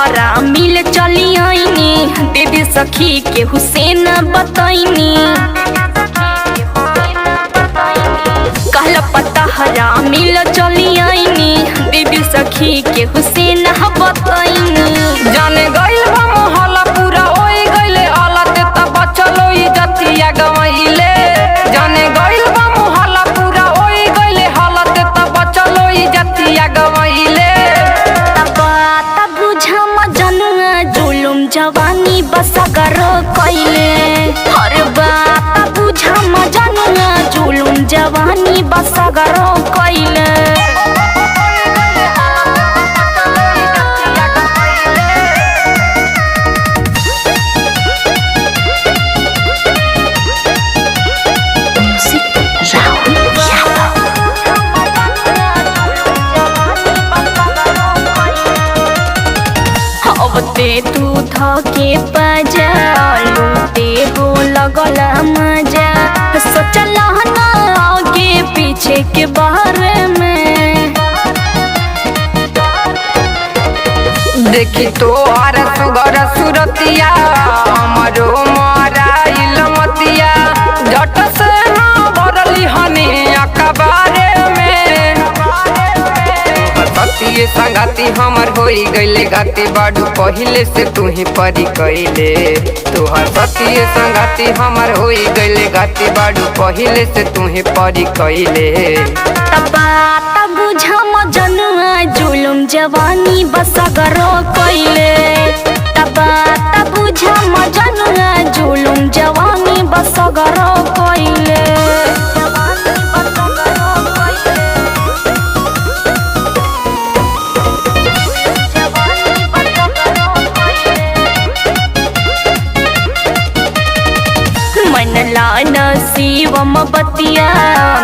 तहरा मिल चली आईनी दीदी सखी के हुसैन बतैनी कहला पतहरा मिल चली आईनी दीदी सखी के हुसैन बतैनी जाने गइल बा मोहल्ला पूरा ओई गइले हालत त बचलो इज्जतिया गवाइले जाने गइल बा मोहल्ला पूरा ओई गइले हालत त बचलो इज्जतिया गवाइले जुलुम जवानी बसगर कइले हर बात बुझा मजनुआ जुलुम जवानी बसगर कइले ते तू थके पजा लूटे हो लगल मजा सोचल ना आगे पीछे के बारे में देखी तो हर सुगर सुरतिया हमरो मराइल मतिया झट से ना भरली हनी अखबारे में सतिये संगाती हमर होई गइले गाती बाडू पहिले से तू ही परी कइले तोहर सतिये संगाती हमर होई गइले गाती बाडू पहिले से तू ही परी कइले बात बुझा मजनुआ जुलुम जवानी बसगर कइले बात बुझा मजनुआ जुलुम जवानी बसगर कइले शिवम बतिया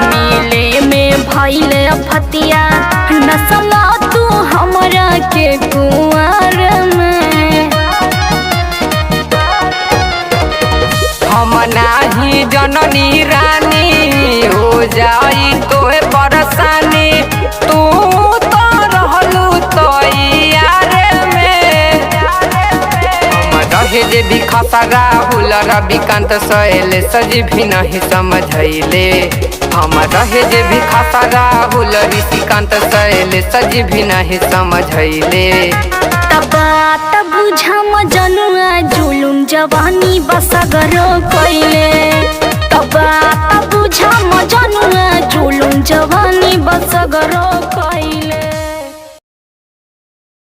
मिले में भइले फतिया नसला तू हमरा के कुंवर में हम नाही जननी रानी हो जाई तोहे परेशानी तू तो रहलू तो यार में हम रहे जे भी खसा राहुल रविकांत सहेले सजी भी नहीं समझैले हम रहे जे भी खसा राहुल ऋषिकांत सहेले सजी भी नहीं समझैले बात बुझा मजनुआ जुलुम जवानी बसगर कइले